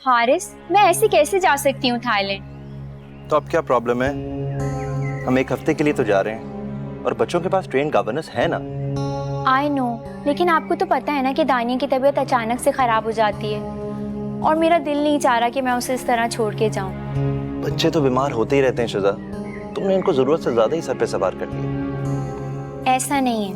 हारिस, मैं ऐसे कैसे जा सकती हूँ थाईलैंड? तो अब क्या प्रॉब्लम है? हम एक हफ्ते के लिए तो जा रहे हैं और बच्चों के पास ट्रेन गवर्नेंस है ना। आई नो, लेकिन आपको तो पता है ना कि दानिया की तबीयत अचानक से खराब हो जाती है और मेरा दिल नहीं चाह रहा कि मैं उसे इस तरह छोड़ के जाऊं। बच्चे तो बीमार होते ही रहते हैं शिजा, तुमने इनको जरूरत से ज्यादा ही सर पे सवार कर लिया। ऐसा नहीं है,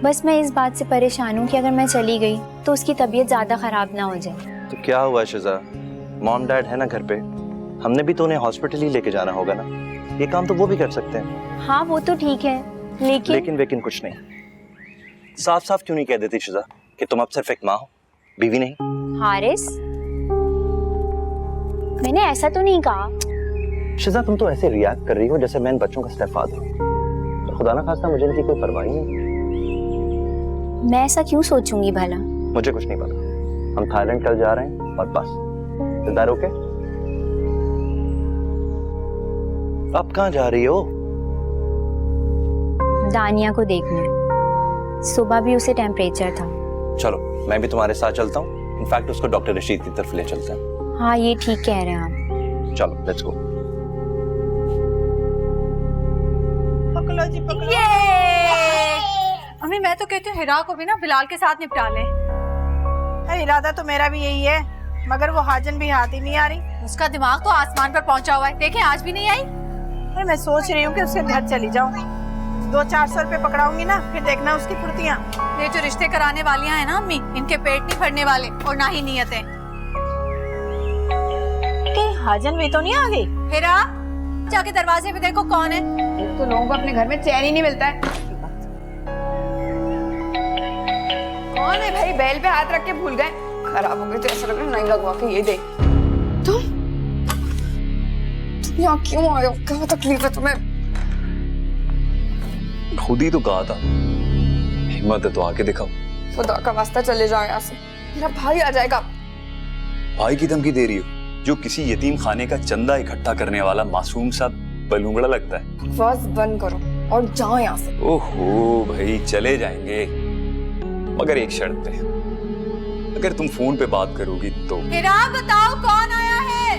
बस मैं इस बात से परेशान हूँ कि अगर मैं चली गई तो उसकी तबीयत ज्यादा खराब ना हो जाए। तो क्या हुआ शिजा, मॉम डैड है ना घर पे, हमने भी तो उन्हें हॉस्पिटल ही लेके जाना होगा ना। ये काम तो वो भी कर सकते हैं। हाँ वो तो ठीक है, लेकिन कुछ नहीं। साफ साफ क्यों नहीं कह देती शिजा कि तुम अब सिर्फ एक माँ हो, बीवी नहीं? हारिस, मैंने ऐसा तो नहीं कहा। शिजा तुम तो ऐसे रिएक्ट कर रही हो जैसे मैं इन बच्चों का स्टेपफादर हूं। तो खुदा ना खास्ता मुझे इनकी कोई परवाह नहीं। मैं ऐसा क्यों सोचूंगी भला? मुझे कुछ नहीं पता। हम थाईलैंड कल जा रहे हैं और बस। दिलदार ओके? अब कहाँ जा रही हो? दानिया को देखने। सुबह भी उसे टेम्परेचर था। चलो मैं भी तुम्हारे साथ चलता हूँ। इनफैक्ट उसको डॉक्टर रशीद की तरफ ले चलते हैं। हाँ ये ठीक कह रहे हैं आप। चलो लेट्स गो। पकड़ो जी पकड़ो। अम्मी मैं तो कहती हूँ हिरा को भी ना बिलाल के साथ निपटा ले। इरादा तो मेरा भी यही है, मगर वो हाजन भी हाथ ही नहीं आ रही। उसका दिमाग तो आसमान पर पहुंचा हुआ है, देखें आज भी नहीं आई। अरे मैं सोच रही हूँ कि उसके घर चली जाऊँ, 200-400 रुपए पकड़ाऊंगी ना, फिर देखना उसकी फुर्तियाँ। ये जो रिश्ते कराने वालियां हैं ना अम्मी, इनके पेट नहीं भरने वाले और ना ही नियतें। हाजन भी तो नहीं आ गई? हिरा जाके दरवाजे पे देखो कौन है। तो लोगों को अपने घर में चैन ही नहीं मिलता है। कौन है भाई? बैल पे हाथ रख के भूल गए। खराब हो गए तो ऐसा लग रहा है नहीं लगवा के। ये देख तुम यहाँ क्यों आए हो? क्या तकलीफ है तुम्हें? खुद ही तो कहा था, हिम्मत है तो आके दिखाओ। खुदा का वास्ता चले जाओ यहाँ से, मेरा भाई आ जाएगा। भाई की धमकी दे रही हो जो किसी यतीम खाने का चंदा इकट्ठा करने वाला मासूम सा बलूंगड़ा लगता है। बकवास बंद करो और जाओ यहाँ से। ओहो भाई चले जाएंगे, मगर एक शर्त पे, अगर तुम फोन पे बात करोगी तो। हिरा बताओ कौन आया है?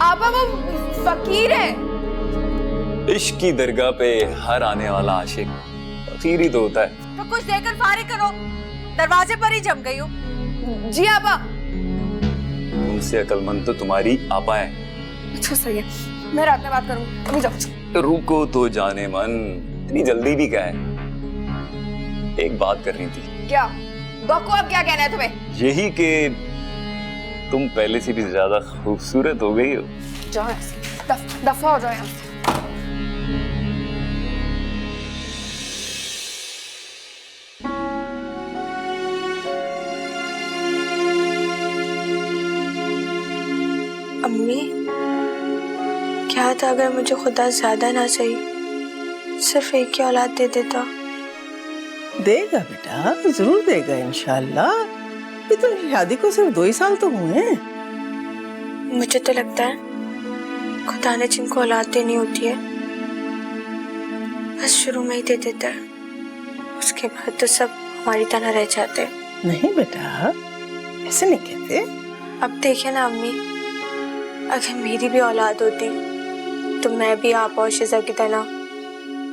आपा वो फकीर है। इश्क की दरगाह पे हर आने वाला आशिक फकीर ही तो होता है। तो कुछ देकर फारिग करो, दरवाजे पर ही जम गई हो। जी आपा। तुमसे अकलमंद तो तुम्हारी आपा है। अच्छा सही है, मैं रात में बात करूंगी, अभी जाओ। रुको तो जाने मन, इतनी जल्दी भी क्या है? एक बात करनी थी। क्या बको? अब क्या कहना है तुम्हें? यही कि तुम पहले से भी ज्यादा खूबसूरत हो गई हो। जाओ यहाँ से, दफा हो जाओ यहाँ से। अम्मी, क्या था अगर मुझे खुदा ज्यादा ना सही सिर्फ एक ही औलाद दे देता? देगा बेटा, जरूर देगा इंशाल्लाह। ये तो शादी को सिर्फ 2 ही साल तो हुए हैं। मुझे तो लगता है खुदा ने जिनको औलाद देनी होती है बस शुरू में ही दे देता है, उसके बाद तो सब हमारी तरह रह जाते हैं। नहीं बेटा, ऐसे नहीं कहते। अब देखिए ना अम्मी, अगर मेरी भी औलाद होती तो मैं भी आप और शिजा की तरह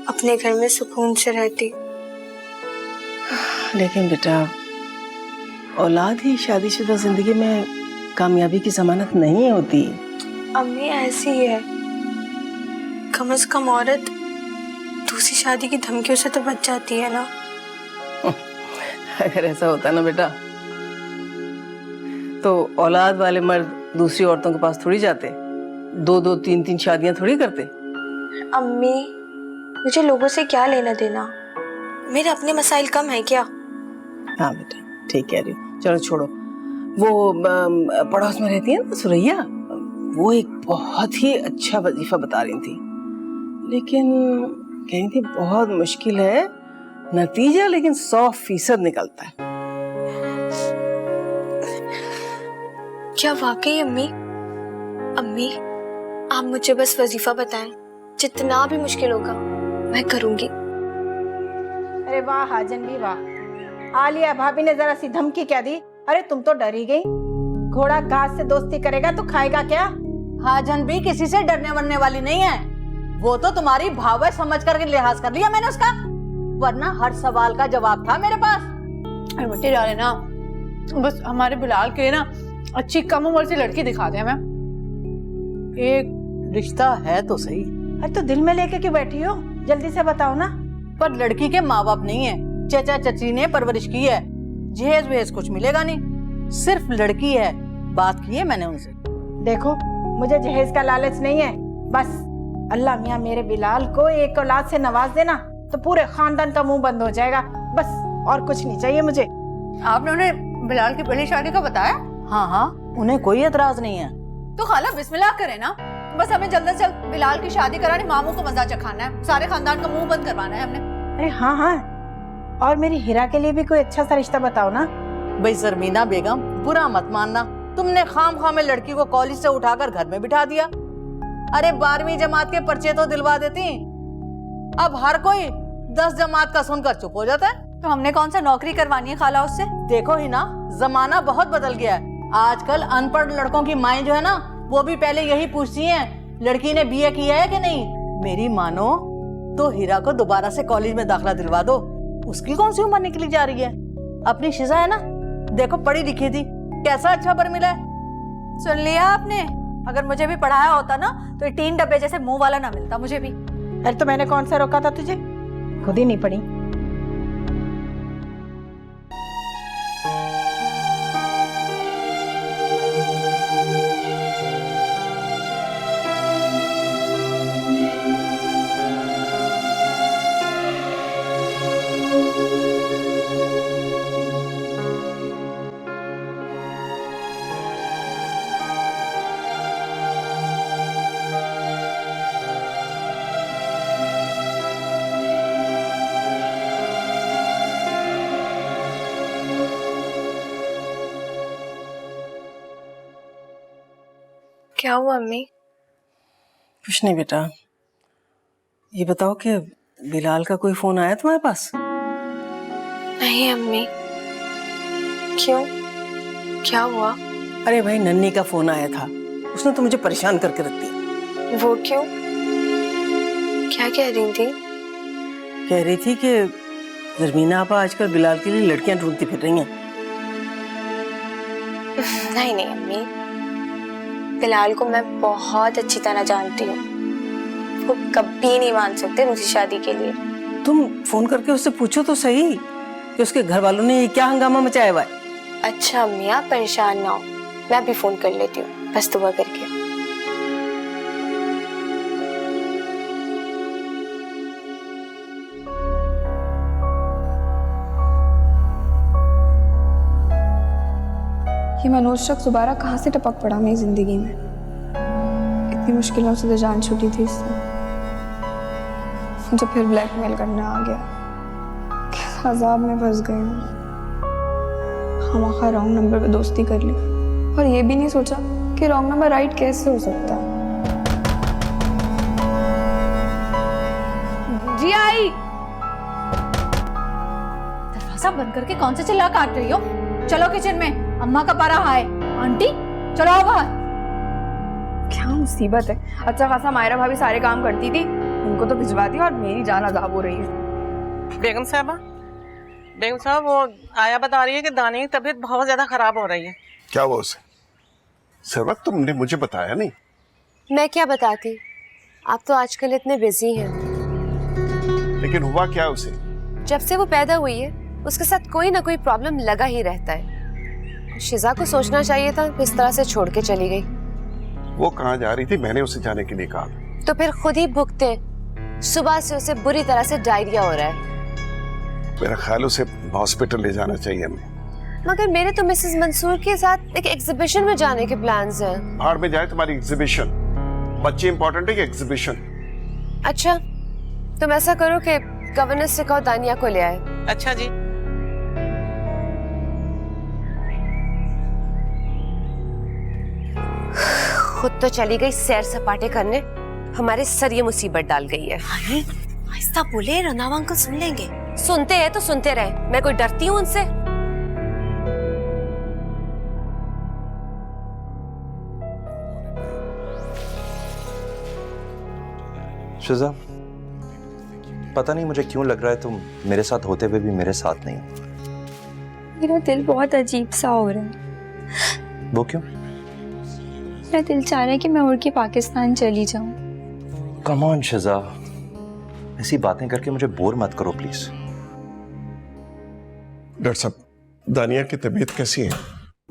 अपने घर में सुकून से रहती। लेकिन बेटा, औलाद ही शादीशुदा जिंदगी में कामयाबी की जमानत नहीं होती। अम्मी ऐसी है, कम से कम औरत दूसरी शादी की धमकियों से तो बच जाती है ना। अगर ऐसा होता ना बेटा, तो औलाद वाले मर्द दूसरी औरतों के पास थोड़ी जाते, 2-2, 3-3 शादियां थोड़ी करते। अम्मी, मुझे लोगों से क्या लेना देना, मेरे अपने मसाइल कम है क्या? हाँ बेटा, ठीक कह रही हो। चलो छोड़ो, वो पड़ोस में रहती है ना सुरैया, वो एक बहुत ही अच्छा वजीफा बता रही थी, लेकिन कह रही थी बहुत मुश्किल है, नतीजा लेकिन 100% निकलता है। क्या वाकई अम्मी? अम्मी, आप मुझे बस वजीफा बताएं, जितना भी मुश्किल होगा मैं करूंगी। अरे वाह हाजन भी वाह, आलिया भाभी ने जरा सी धमकी क्या दी। अरे तुम तो डर ही गई। घोड़ा घास से दोस्ती करेगा तो खाएगा क्या? हाजन भी किसी से डरने वरने वाली नहीं है। वो तो तुम्हारी भाव समझ करके लिहाज कर लिया मैंने उसका, वरना हर सवाल का जवाब था मेरे पास। अरे बेटे डाले ना, बस हमारे बिलाल के लिए ना अच्छी कम उम्र से लड़की दिखा दे हमें। एक रिश्ता है तो सही। अरे तो दिल में लेके क्यों बैठी हो? जल्दी से बताओ ना। पर लड़की के माँ बाप नहीं है, चचा चची ने परवरिश की है, जहेज वहेज कुछ मिलेगा नहीं, सिर्फ लड़की है। बात की है मैंने उनसे। देखो मुझे जहेज का लालच नहीं है, बस अल्लाह मियाँ मेरे बिलाल को एक औलाद से नवाज देना तो पूरे खानदान का मुंह बंद हो जाएगा, बस और कुछ नहीं चाहिए मुझे। आपने उन्हें बिलाल की पहली शादी का बताया? हाँ हाँ, उन्हें कोई एतराज नहीं है। तो खाला बिस्मिल्लाह करे ना, बस हमें जल्द से जल्द बिलाल की शादी करानी, मामू को मजा चखाना है, सारे खानदान का मुंह बंद करवाना है हमने। अरे हाँ हाँ, और मेरी हीरा के लिए भी कोई अच्छा सा रिश्ता बताओ ना। भाई जरमीना बेगम, बुरा मत मानना, तुमने खाम में लड़की को कॉलेज से उठाकर घर में बिठा दिया। अरे 12वीं जमात के पर्चे तो दिलवा देती, अब हर कोई 10 जमात का सुनकर चुप हो जाता है। तो हमने कौन सा नौकरी करवानी है खाला उससे? देखो ही ना, जमाना बहुत बदल गया है। आजकल अनपढ़ लड़कों की माएं जो है ना, वो भी पहले यही पूछती हैं लड़की ने बीए किया है कि नहीं। मेरी मानो तो हीरा को दोबारा से कॉलेज में दाखिला दिलवा दो, उसकी कौन सी उम्र निकली जा रही है। अपनी शिजा है ना, देखो पढ़ी लिखी थी, कैसा अच्छा बर मिला है। सुन लिया आपने, अगर मुझे भी पढ़ाया होता ना तो ये 3 डब्बे जैसे मुंह वाला ना मिलता मुझे भी। अरे तो मैंने कौन सा रोका था तुझे, खुद ही नहीं पढ़ी। क्या हुआ अम्मी? कुछ नहीं बेटा, ये बताओ कि बिलाल का कोई फोन आया तुम्हारे पास? नहीं अम्मी। क्यों, क्या हुआ? अरे भाई नन्नी का फोन आया था, उसने तो मुझे परेशान करके रख दिया। वो क्यों, क्या कह रही थी? कह रही थी कि जरमीना आपा आजकल बिलाल के लिए लड़कियां ढूंढती फिर रही हैं। नहीं नहीं अम्मी, बिलाल को मैं बहुत अच्छी तरह जानती हूँ, वो कभी नहीं मान सकते मुझे शादी के लिए। तुम फोन करके उससे पूछो तो सही कि उसके घर वालों ने ये क्या हंगामा मचाया हुआ है। अच्छा अम्मी आप परेशान ना हो, मैं भी फोन कर लेती हूँ, बस दुआ करके। ये मनोज शख्स दोबारा कहाँ से टपक पड़ा मेरी जिंदगी में। इतनी मुश्किलों से तो जान छूटी थी इससे, मुझे फिर ब्लैकमेल करने आ गया। कैसा अजाब में फंस गई हूँ। खामखा रॉन्ग नंबर पे दोस्ती कर ली, और ये भी नहीं सोचा कि रॉन्ग नंबर राइट कैसे हो सकता है। जी आई। दरवाजा बंद करके कौन से चिल्ला काट रही हो? चलो किचन में, अम्मा का पारा हाय। आंटी चलो आओ बाहर। क्या मुसीबत है, अच्छा खासा मायरा भाभी सारे काम करती थी, उनको तो भिजवा दिया और मेरी जान अजाब हो रही है। बेगम साहब वो आया बता रही है कि दानी की तबीयत बहुत ज्यादा खराब हो रही है। क्या हुआ उसे? सरवत तुमने मुझे बताया नहीं। मैं क्या बताती, आप तो आजकल इतने बिजी हैं। लेकिन हुआ क्या उसे? जब से वो पैदा हुई है उसके साथ कोई ना कोई प्रॉब्लम लगा ही रहता है। शिजा को सोचना चाहिए था, इस तरह से छोड़ के चली गई। वो कहाँ जा रही थी? मैंने उसे जाने के लिए कहा। तो फिर खुद ही भुगते, सुबह से उसे बुरी तरह से डायरिया हो रहा है। मेरा ख्याल उसे हॉस्पिटल ले जाना चाहिए हमें। मगर मेरे तो मिसेस मंसूर के साथ एक एग्जीबिशन में जाने के प्लान्स हैं। बाहर में जाए तुम्हारी एग्जीबिशन, बच्चे इंपॉर्टेंट है कि एग्जीबिशन? अच्छा तुम ऐसा करो कि गवर्नेंस से कहो दानिया को ले आए। अच्छा जी। खुद तो चली गई सैर सपाटे करने, हमारे सर ये मुसीबत डाल गई है। अरे आहिस्ता बोले, रंधावा अंकल सुन लेंगे। सुनते हैं तो सुनते रहे, मैं कोई डरती हूँ उनसे? शिजा, पता नहीं मुझे क्यों लग रहा है तुम मेरे साथ होते हुए भी मेरे साथ नहीं हो। मेरा दिल बहुत अजीब सा हो रहा है। वो क्यों? मेरा दिल चाह रहा है कि मैं उड़ के पाकिस्तान चली जाऊं। कम ऑन शिजा, ऐसी बातें करके मुझे बोर मत करो प्लीज। डॉक्टर साहब, दानिया की तबीयत कैसी है?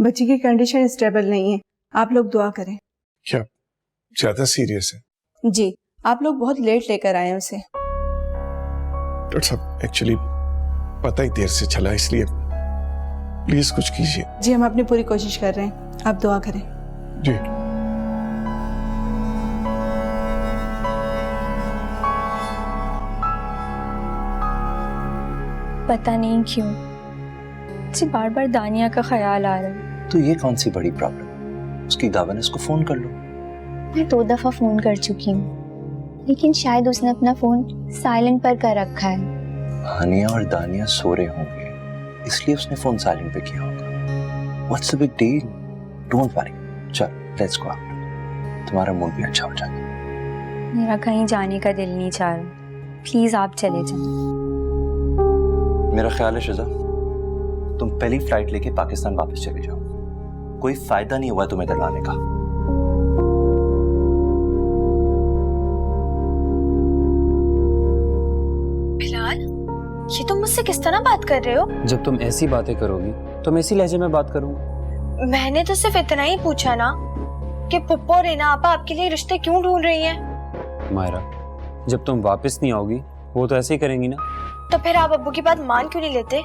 बच्ची की कंडीशन स्टेबल नहीं है, आप लोग दुआ करें। क्या ज्यादा सीरियस है? जी, आप लोग बहुत लेट लेकर आए हैं उसे। डॉक्टर साहब, एक्चुअली पता ही देर से चला, इसलिए प्लीज कुछ कीजिए। जी, हम अपनी पूरी कोशिश कर रहे हैं, आप दुआ करें। जी। पता नहीं क्यों मुझे बार बार दानिया का ख्याल आ रहा है। तो ये कौन सी बड़ी प्रॉब्लम? उसकी गवर्नेंस को फोन कर लो। मैं 2 दफा फोन कर चुकी हूँ, लेकिन शायद उसने अपना फोन साइलेंट पर कर रखा है। हानिया और दानिया सो रहे होंगे, इसलिए उसने फोन साइलेंट पे किया होगा। What's the big deal? Don't worry, चल लेट्स गो आउट, तुम्हारा मूड भी अच्छा हो जाएगा। मेरा कहीं जाने का दिल नहीं चाह रहा, प्लीज आप चले जाओ। मेरा ख्याल है शिजा, तुम पहली फ्लाइट लेके पाकिस्तान वापस चले जाओ। कोई फायदा नहीं हुआ तुम्हें इधर लाने का। बिलाल, ये तुम मुझसे किस तरह बात कर रहे हो? जब तुम ऐसी बातें करोगी तो मैं इसी लहजे में बात करूंगा। मैंने तो सिर्फ इतना ही पूछा ना कि पुप्पो और रीना आपा आपके लिए रिश्ते क्यों ढूंढ रही हैं? मायरा, जब तुम वापस नहीं आओगी वो तो ऐसे ही करेंगी ना। तो फिर आप अब्बू की बात मान क्यों नहीं लेते?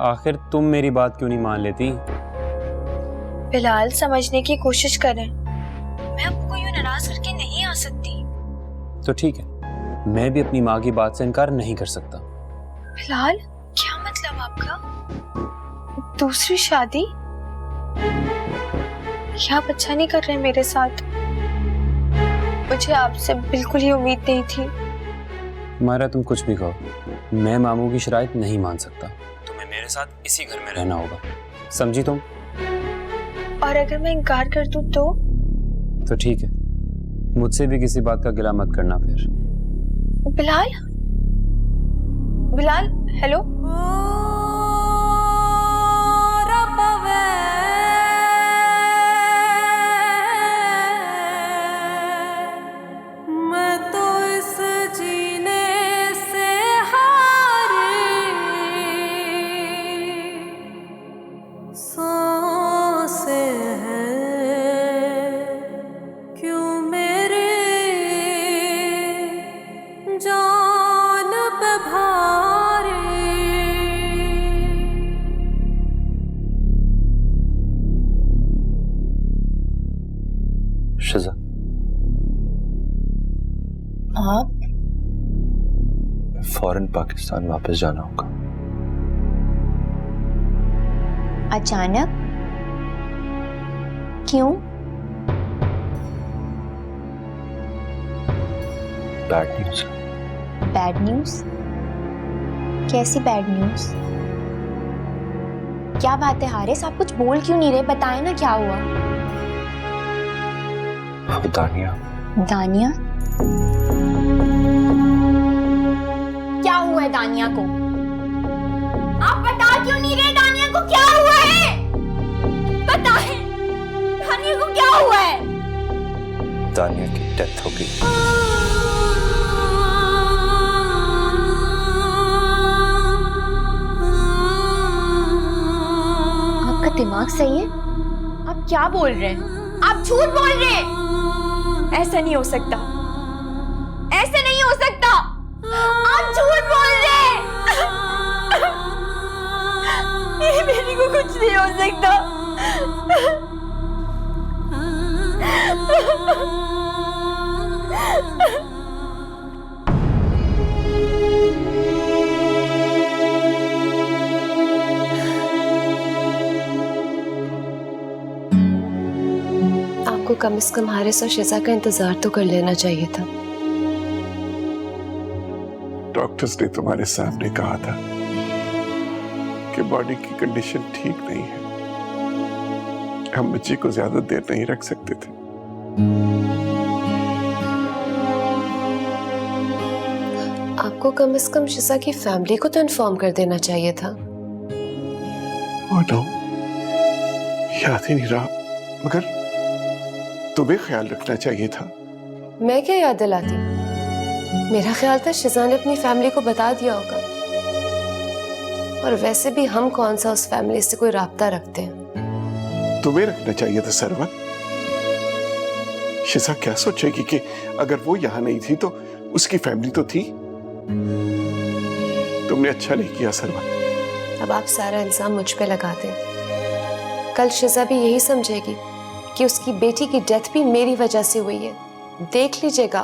आखिर तुम मेरी बात क्यों नहीं मान लेती? बिलाल, समझने की कोशिश करें, मैं अब्बू को यूं नाराज करके नहीं आ सकती। तो ठीक है, मैं भी अपनी माँ की बात से इनकार नहीं कर सकता। बिलाल, क्या मतलब आपका? दूसरी शादी? क्या आप अच्छा नहीं कर रहे मेरे साथ? मुझे आपसे बिल्कुल ही उम्मीद नहीं थी। मायरा, तुम कुछ भी कहो, मैं मामू की शराइत नहीं मान सकता। तुम्हें मेरे साथ इसी घर में रहना होगा, समझी तुम? और अगर मैं इनकार कर दूं तो ठीक है, मुझसे भी किसी बात का गिला मत करना फिर। बिलाल, बिलाल, हेलो। शिजा, आप? फौरन पाकिस्तान वापस जाना होगा। अचानक? क्यों? Bad news. Bad news? कैसी बैड न्यूज? क्या बात है हारिस, आप कुछ बोल क्यों नहीं रहे? बताएं ना क्या हुआ। दानिया। दानिया? क्या हुआ है दानिया को? आप बता क्यों नहीं रहे दानिया को क्या हुआ है? बताएं, दानिया को क्या हुआ है? दानिया की डेथ हो गई। आपका दिमाग सही है? आप क्या बोल रहे हैं? आप झूठ बोल रहे हैं। ऐसा नहीं हो सकता, ऐसे नहीं हो सकता, आप झूठ बोल रहे हैं। मेरे को कुछ नहीं हो सकता। आपको कम से कम हारिस और शिजा का इंतजार तो कर लेना चाहिए था। डॉक्टर्स ने तुम्हारे सामने कहा था कि बॉडी की कंडीशन ठीक नहीं है, हम बच्चे को ज्यादा देर नहीं रख सकते थे। आपको कम से कम शिजा की फैमिली को तो इन्फॉर्म कर देना चाहिए था। Oh no, याद ही नहीं रहा, मगर तुम्हें ख्याल रखना चाहिए था। मैं क्या याद दिलाती? मेरा ख्याल था शिजा ने अपनी फैमिली को बता दिया होगा। और वैसे भी हम कौन सा उस फैमिली से कोई राब्ता रखते हैं। तुम्हें रखना चाहिए था सरवन। शिजा क्या सोचेगी कि अगर वो यहाँ नहीं थी तो उसकी फैमिली तो थी। तुमने अच्छा नहीं किया सरवन। अब आप सारा इल्जाम मुझ पे लगा दें। कल शिजा भी यही समझेगी कि उसकी बेटी की डेथ भी मेरी वजह से हुई है। देख लीजिएगा।